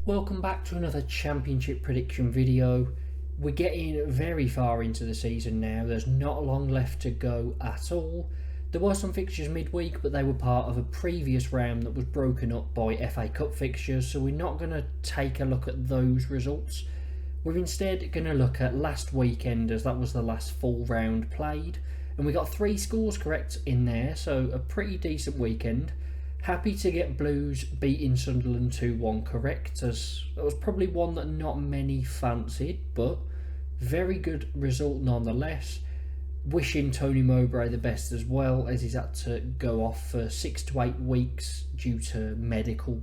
Welcome back to another Championship prediction video. We're getting very far into the season now. There's not long left to go at all. There were some fixtures midweek, but they were part of a previous round that was broken up by FA Cup fixtures, so we're not going to take a look at those results. We're instead going to look at last weekend, as that was the last full round played, and we got 3 scores correct in there, so a pretty decent weekend. Happy to get Blues beating Sunderland 2-1 correct, as that was probably one that not many fancied, but very good result nonetheless. Wishing Tony Mowbray the best as well, as he's had to go off for 6 to 8 weeks due to medical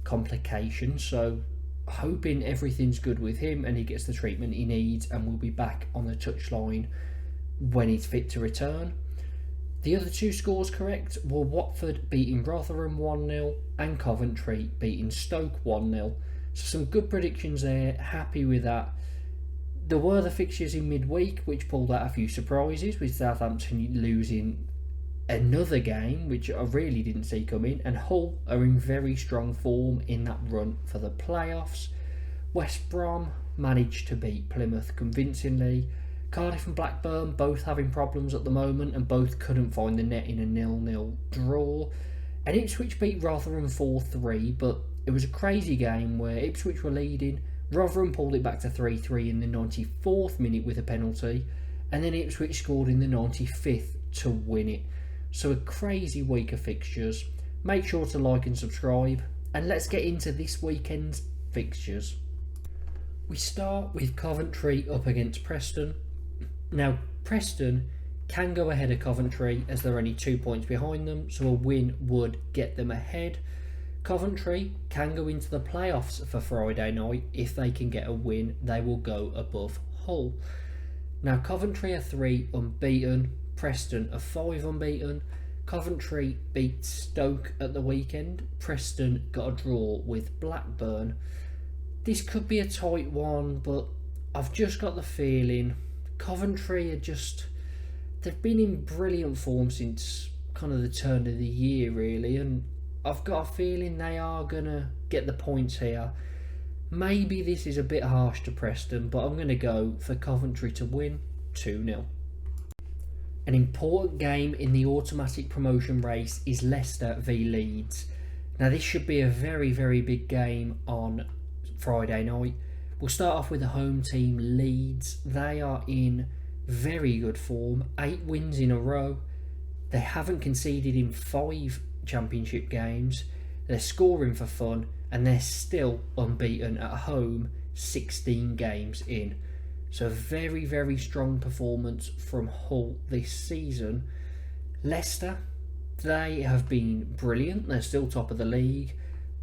complications, so hoping everything's good with him and he gets the treatment he needs and will be back on the touchline when he's fit to return. The other 2 scores correct were Watford beating Rotherham 1-0 and Coventry beating Stoke 1-0. So some good predictions there, happy with that. There were the fixtures in midweek which pulled out a few surprises, with Southampton losing another game which I really didn't see coming, and Hull are in very strong form in that run for the playoffs. West Brom managed to beat Plymouth convincingly. Cardiff and Blackburn both having problems at the moment and both couldn't find the net in a 0-0 draw. And Ipswich beat Rotherham 4-3, but it was a crazy game where Ipswich were leading, Rotherham pulled it back to 3-3 in the 94th minute with a penalty, and then Ipswich scored in the 95th to win it. So a crazy week of fixtures. Make sure to like and subscribe, and let's get into this weekend's fixtures. We start with Coventry up against Preston. Now, Preston can go ahead of Coventry as they're only 2 points behind them, so a win would get them ahead. Coventry can go into the playoffs for Friday night. If they can get a win, they will go above Hull. Now, Coventry are 3 unbeaten, Preston are 5 unbeaten. Coventry beat Stoke at the weekend. Preston got a draw with Blackburn. This could be a tight one, but I've just got the feeling Coventry they've been in brilliant form since kind of the turn of the year really, and I've got a feeling they are going to get the points here. Maybe this is a bit harsh to Preston, but I'm going to go for Coventry to win 2-0. An important game in the automatic promotion race is Leicester v Leeds. Now this should be a very, very big game on Friday night. We'll start off with the home team, Leeds. They are in very good form, 8 wins in a row. They haven't conceded in 5 championship games. They're scoring for fun, and they're still unbeaten at home 16 games in. So very, very strong performance from Hull this season. Leicester, they have been brilliant. They're still top of the league,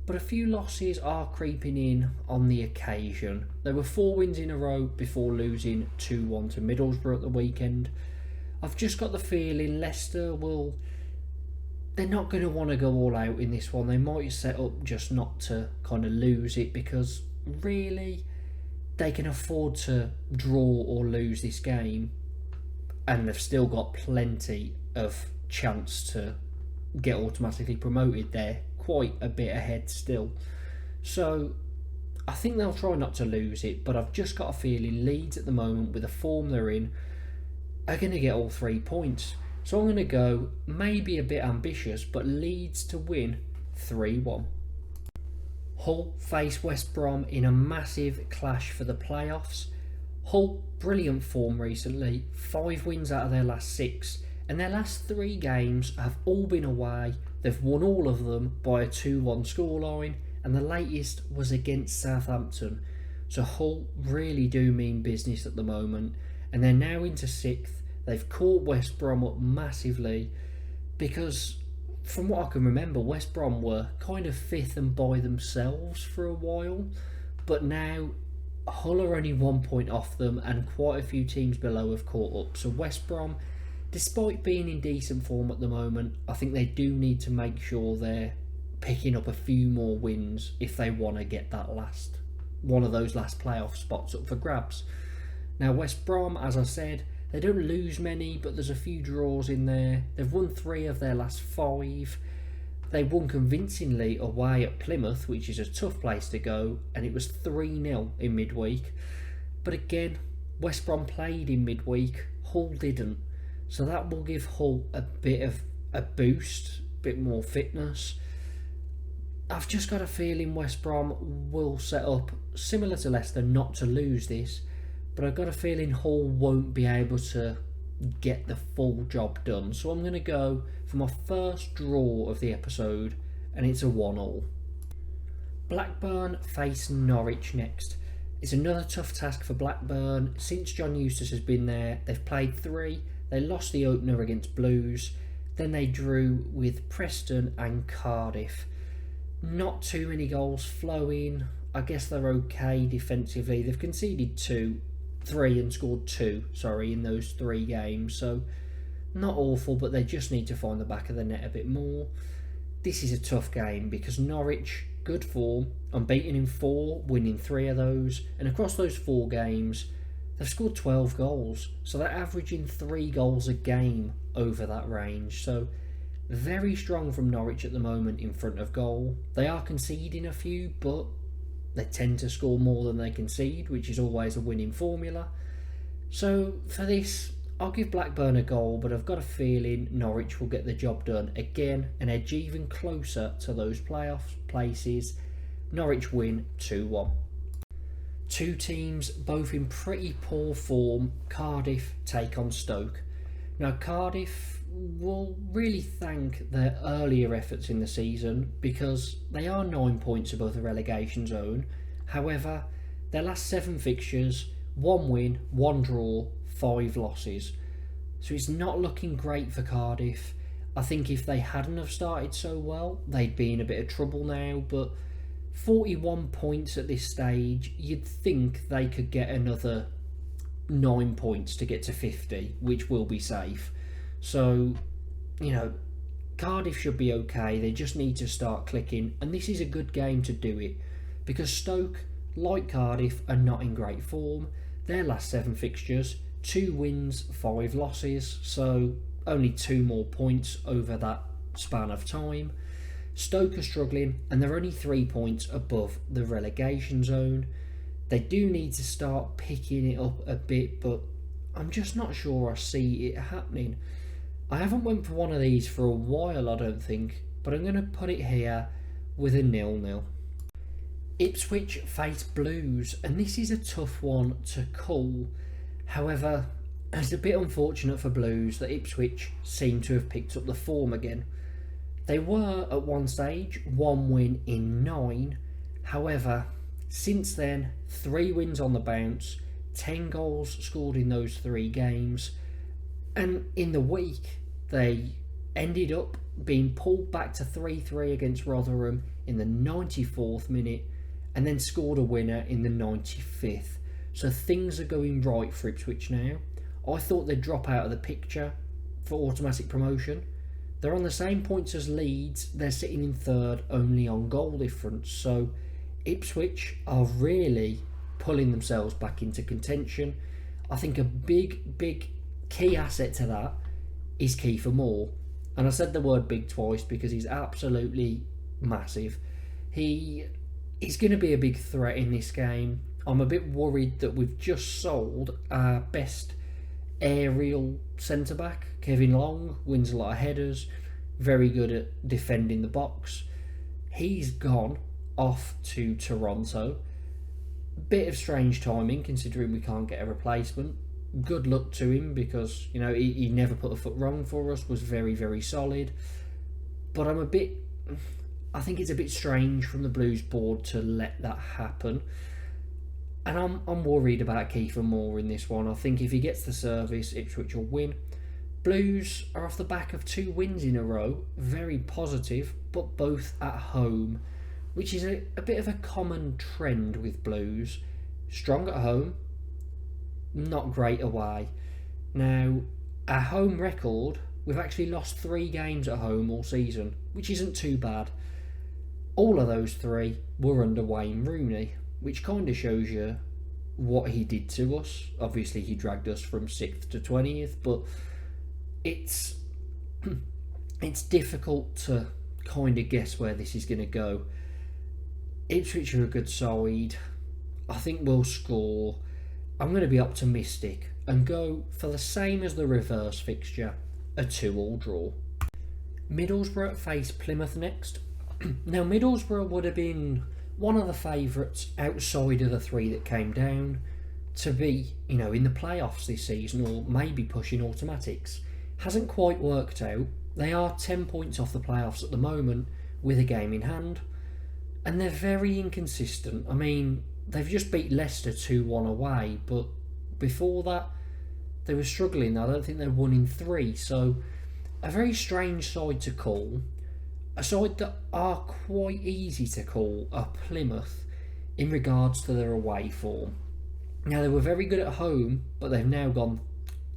but a few losses are creeping in on the occasion. There were 4 wins in a row before losing 2-1 to Middlesbrough at the weekend. I've just got the feeling Leicester they're not going to want to go all out in this one. They might set up just not to kind of lose it, because really they can afford to draw or lose this game, and they've still got plenty of chance to get automatically promoted. They're quite a bit ahead still, so I think they'll try not to lose it, but I've just got a feeling Leeds at the moment, with the form they're in, are going to get all 3 points. So I'm going to go maybe a bit ambitious, but Leeds to win 3-1. Hull face West Brom in a massive clash for the playoffs. Hull, brilliant form recently, 5 wins out of their last 6, and their last 3 games have all been away. They've won all of them by a 2-1 scoreline, and the latest was against Southampton. So Hull really do mean business at the moment, and they're now into 6th. They've caught West Brom up massively, because from what I can remember, West Brom were kind of 5th and by themselves for a while, but now Hull are only 1 point off them, and quite a few teams below have caught up. So West Brom, despite being in decent form at the moment, I think they do need to make sure they're picking up a few more wins if they want to get that one of those last playoff spots up for grabs. Now West Brom, as I said, they don't lose many, but there's a few draws in there. They've won 3 of their last 5. They won convincingly away at Plymouth, which is a tough place to go, and it was 3-0 in midweek. But again, West Brom played in midweek, Hull didn't. So that will give Hull a bit of a boost, a bit more fitness. I've just got a feeling West Brom will set up similar to Leicester not to lose this, but I've got a feeling Hull won't be able to get the full job done. So I'm going to go for my first draw of the episode, and it's a 1-1. Blackburn face Norwich next. It's another tough task for Blackburn. Since John Eustace has been there, they've played 3. They lost the opener against Blues. Then they drew with Preston and Cardiff. Not too many goals flowing. I guess they're okay defensively. They've conceded 3 and scored 2, in those 3 games. So not awful, but they just need to find the back of the net a bit more. This is a tough game because Norwich, good form, unbeaten in 4, winning 3 of those, and across those 4 games they've scored 12 goals, so they're averaging 3 goals a game over that range. So very strong from Norwich at the moment in front of goal. They are conceding a few, but they tend to score more than they concede, which is always a winning formula. So for this, I'll give Blackburn a goal, but I've got a feeling Norwich will get the job done again and edge even closer to those playoff places. Norwich win 2-1. 2 teams both in pretty poor form. Cardiff take on Stoke. Now Cardiff will really thank their earlier efforts in the season because they are 9 points above the relegation zone. However, their last 7 fixtures, 1 win, 1 draw, 5 losses. So it's not looking great for Cardiff. I think if they hadn't have started so well, they'd be in a bit of trouble now, but 41 points at this stage, you'd think they could get another 9 points to get to 50, which will be safe. So, Cardiff should be okay. They just need to start clicking, and this is a good game to do it because Stoke, like Cardiff, are not in great form. Their last 7 fixtures, 2 wins, 5 losses, so only 2 more points over that span of time. Stoke are struggling, and they're only 3 points above the relegation zone. They do need to start picking it up a bit, but I'm just not sure I see it happening. I haven't went for one of these for a while, I don't think, but I'm going to put it here with a 0-0. Ipswich face Blues, and this is a tough one to call. However, it's a bit unfortunate for Blues that Ipswich seem to have picked up the form again. They were at one stage 1 win in 9. However, since then 3 wins on the bounce, 10 goals scored in those 3 games, and in the week they ended up being pulled back to 3-3 against Rotherham in the 94th minute and then scored a winner in the 95th. So things are going right for Ipswich now. I thought they'd drop out of the picture for automatic promotion. They're on the same points as Leeds. They're sitting in 3rd only on goal difference. So Ipswich are really pulling themselves back into contention. I think a big key asset to that is Kiefer Moore. And I said the word big twice because he's absolutely massive. He's going to be a big threat in this game. I'm a bit worried that we've just sold our best aerial centre-back. Kevin Long wins a lot of headers, very good at defending the box. He's gone off to Toronto. Bit of strange timing considering we can't get a replacement. Good luck to him because he never put a foot wrong for us, was very solid. But I think it's a bit strange from the Blues board to let that happen. And I'm worried about Kiefer Moore in this one. I think if he gets the service, Ipswich will win. Blues are off the back of 2 wins in a row, very positive, but both at home, which is a bit of a common trend with Blues. Strong at home, not great away. Now, our home record, we've actually lost 3 games at home all season, which isn't too bad. All of those 3 were under Wayne Rooney, which kind of shows you what he did to us. Obviously, he dragged us from 6th to 20th, but it's difficult to kind of guess where this is going to go. Ipswich are a good side. I think we'll score. I'm going to be optimistic and go for the same as the reverse fixture, a 2-2 draw. Middlesbrough face Plymouth next. Now, Middlesbrough would have been one of the favourites outside of the three that came down to be, in the playoffs this season, or maybe pushing automatics. Hasn't quite worked out. They are 10 points off the playoffs at the moment with a game in hand, and they're very inconsistent. I mean, they've just beat Leicester 2-1 away, but before that they were struggling. I don't think they won in 3, so a very strange side to call. A side that are quite easy to call are Plymouth in regards to their away form. Now, they were very good at home, but they've now gone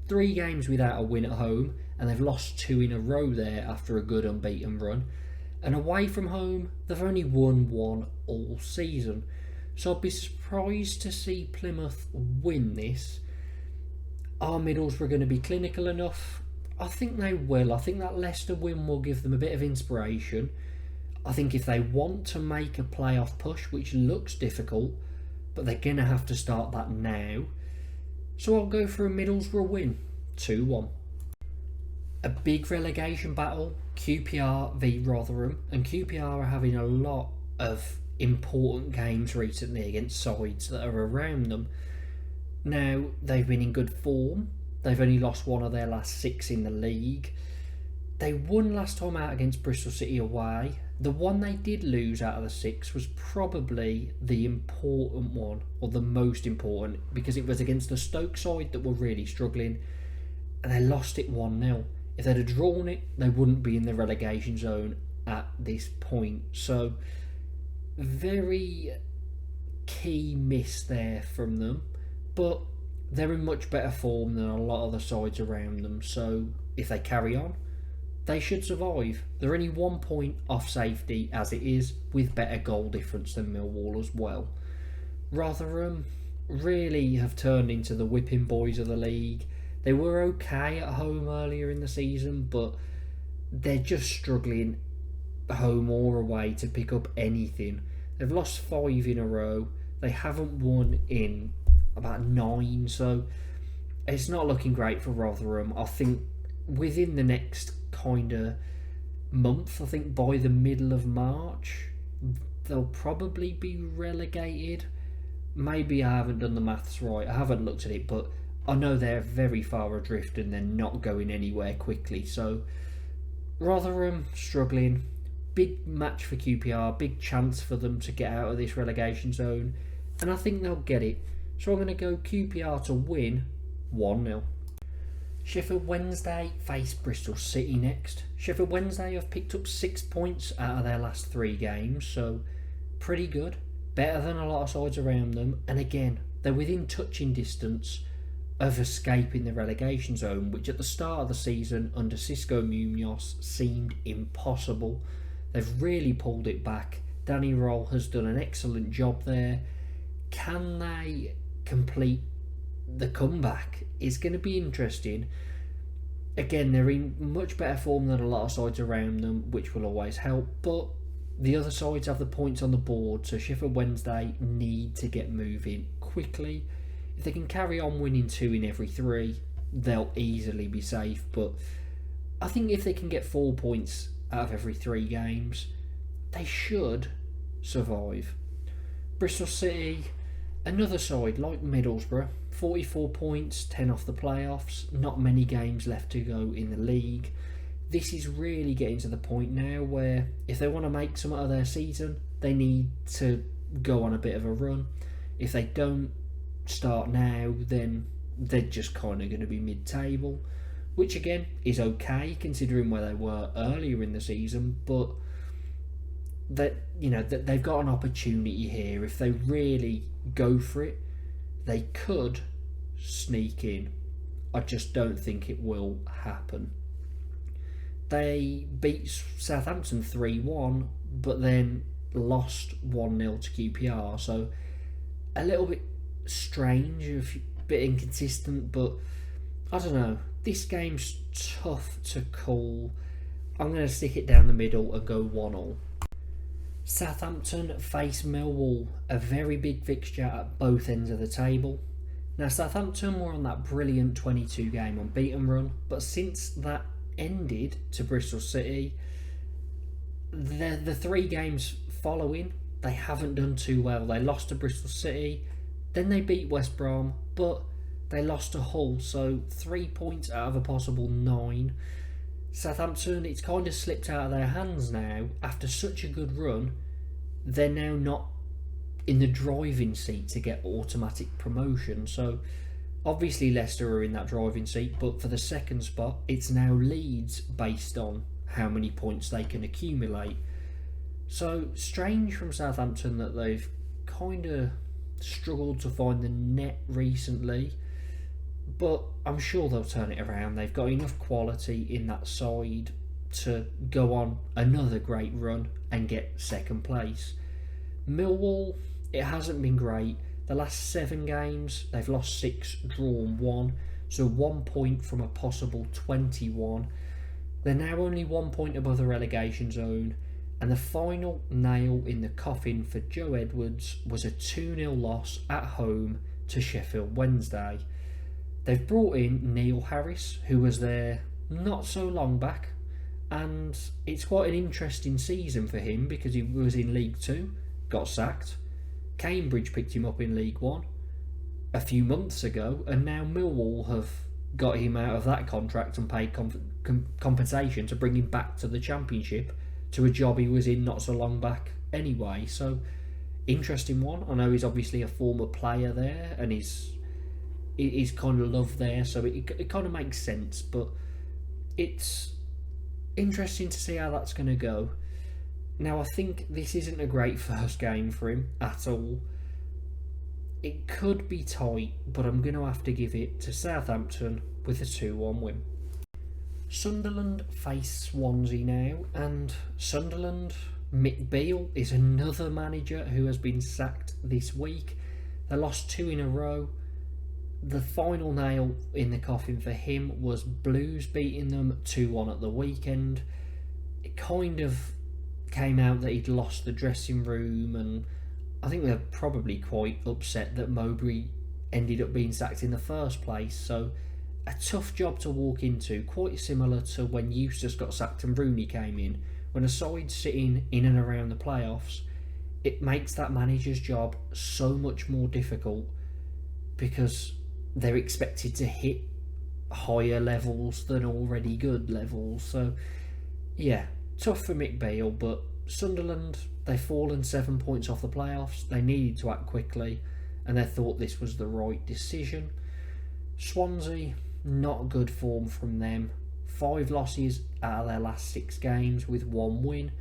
3 games without a win at home, and they've lost 2 in a row there after a good unbeaten run. And away from home, they've only won 1 all season. So I'd be surprised to see Plymouth win this. Are Middlesbrough going to be clinical enough? I think they will. I think that Leicester win will give them a bit of inspiration. I think if they want to make a playoff push, which looks difficult, but they're going to have to start that now. So I'll go for a Middlesbrough win, 2-1. A big relegation battle, QPR v Rotherham, and QPR are having a lot of important games recently against sides that are around them. Now, they've been in good form. They've only lost 1 of their last 6 in the league. They won last time out against Bristol City away. The one they did lose out of the 6 was probably the important one, or the most important, because it was against the Stoke side that were really struggling, and they lost it 1-0. If they'd have drawn it, they wouldn't be in the relegation zone at this point. So, very key miss there from them, but they're in much better form than a lot of the sides around them, so if they carry on, they should survive. They're only 1 point off safety as it is, with better goal difference than Millwall as well. Rotherham really have turned into the whipping boys of the league. They were okay at home earlier in the season, but they're just struggling home or away to pick up anything. They've lost 5 in a row. They haven't won in about 9, so it's not looking great for Rotherham. I think within the next kind of month, I think by the middle of March, they'll probably be relegated. Maybe I haven't done the maths right. I haven't looked at it, but I know they're very far adrift and they're not going anywhere quickly. So Rotherham struggling. Big match for QPR. Big chance for them to get out of this relegation zone, and I think they'll get it. So I'm going to go QPR to win 1-0. Sheffield Wednesday face Bristol City next. Sheffield Wednesday have picked up 6 points out of their last 3 games, so pretty good. Better than a lot of sides around them, and again, they're within touching distance of escaping the relegation zone, which at the start of the season under Xisco Munoz seemed impossible. They've really pulled it back. Danny Roll has done an excellent job there. Can they complete the comeback? It's going to be interesting. Again, they're in much better form than a lot of sides around them, which will always help, but the other sides have the points on the board, so Sheffield Wednesday need to get moving quickly. If they can carry on winning 2 in every 3, they'll easily be safe, but I think if they can get 4 points out of every 3 games, they should survive. Bristol City, another side like Middlesbrough, 44 points, 10 off the playoffs, not many games left to go in the league. This is really getting to the point now where if they want to make some of their season, they need to go on a bit of a run. If they don't start now, then they're just kind of going to be mid-table, which again is okay considering where they were earlier in the season, but that they've got an opportunity here. If they really go for it, they could sneak in. I just don't think it will happen. They beat Southampton 3-1, but then lost 1-0 to QPR, so a little bit strange, a bit inconsistent, but I don't know. This game's tough to call. I'm going to stick it down the middle and go 1-1. Southampton face Millwall, a very big fixture at both ends of the table. Now Southampton were on that brilliant 22 game unbeaten run, but since that ended to Bristol City, the 3 games following, they haven't done too well. They lost to Bristol City, then they beat West Brom, but they lost to Hull, so 3 points out of a possible 9. Southampton, it's kind of slipped out of their hands now. After such a good run, they're now not in the driving seat to get automatic promotion. So obviously Leicester are in that driving seat, but for the second spot, it's now Leeds based on how many points they can accumulate. So strange from Southampton that they've kind of struggled to find the net recently, but I'm sure they'll turn it around. They've got enough quality in that side to go on another great run and get second place. Millwall, it hasn't been great. The last 7 games, they've lost 6, drawn 1, so 1 point from a possible 21. They're now only 1 point above the relegation zone, and the final nail in the coffin for Joe Edwards was a 2-0 loss at home to Sheffield Wednesday. They've brought in Neil Harris, who was there not so long back, and it's quite an interesting season for him because he was in League 2, got sacked. Cambridge picked him up in League 1 a few months ago, and now Millwall have got him out of that contract and paid compensation to bring him back to the Championship, to a job he was in not so long back anyway. So, interesting one. I know he's obviously a former player there, and he's kind of loved there, so it kind of makes sense, but it's interesting to see how that's going to go. Now, I think this isn't a great first game for him at all. It could be tight, but I'm going to have to give it to Southampton with a 2-1 win. Sunderland face Swansea now, and Sunderland, Mick Beale is another manager who has been sacked this week. They lost 2 in a row. The final nail in the coffin for him was Blues beating them 2-1 at the weekend. It kind of came out that he'd lost the dressing room, and I think they're probably quite upset that Mowbray ended up being sacked in the first place. So a tough job to walk into, quite similar to when Eustace got sacked and Rooney came in. When a side's sitting in and around the playoffs, it makes that manager's job so much more difficult because they're expected to hit higher levels than already good levels. So yeah, tough for Mick Beale, but Sunderland, they've fallen 7 points off the playoffs. They needed to act quickly, and they thought this was the right decision. Swansea, not good form from them. 5 losses out of their last 6 games with 1 win.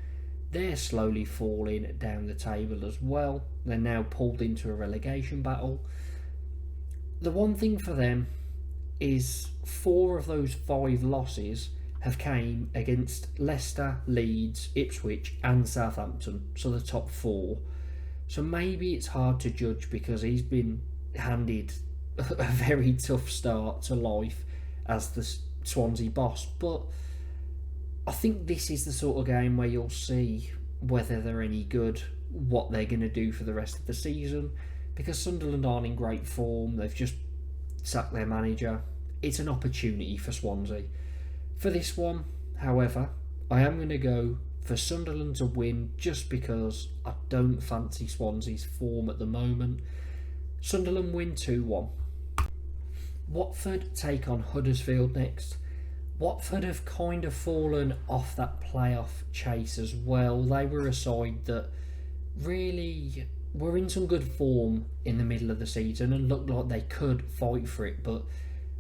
They're slowly falling down the table as well. They're now pulled into a relegation battle. The one thing for them is 4 of those 5 losses have came against Leicester, Leeds, Ipswich and Southampton, so the top 4. So maybe it's hard to judge because he's been handed a very tough start to life as the Swansea boss, but I think this is the sort of game where you'll see whether they're any good, what they're going to do for the rest of the season, because Sunderland aren't in great form. They've just sacked their manager. It's an opportunity for Swansea. For this one, however, I am going to go for Sunderland to win just because I don't fancy Swansea's form at the moment. Sunderland win 2-1. Watford take on Huddersfield next. Watford have kind of fallen off that playoff chase as well. They were a side that really were in some good form in the middle of the season and looked like they could fight for it, but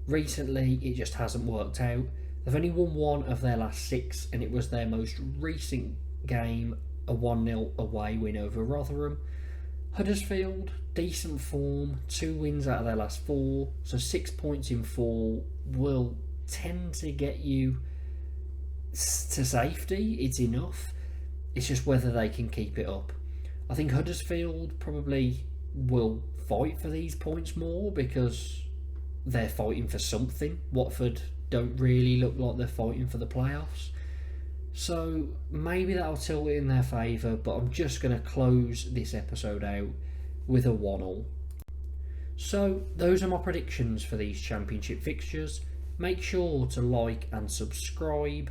recently it just hasn't worked out. They've only won 1 of their last 6, and it was their most recent game, a 1-0 away win over Rotherham. Huddersfield, decent form, 2 wins out of their last 4, so 6 points in 4 will tend to get you to safety. It's enough. It's just whether they can keep it up. I think Huddersfield probably will fight for these points more because they're fighting for something. Watford don't really look like they're fighting for the playoffs. So maybe that'll tilt it in their favour, but I'm just going to close this episode out with a 1-1. So those are my predictions for these Championship fixtures. Make sure to like and subscribe.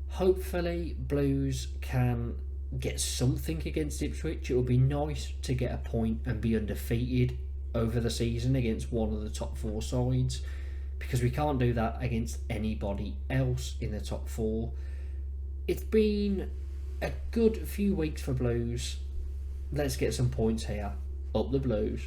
Hopefully Blues can get something against Ipswich. It would be nice to get a point and be undefeated over the season against one of the top 4 sides, because we can't do that against anybody else in the top 4. It's been a good few weeks for Blues. Let's get some points here. Up the Blues.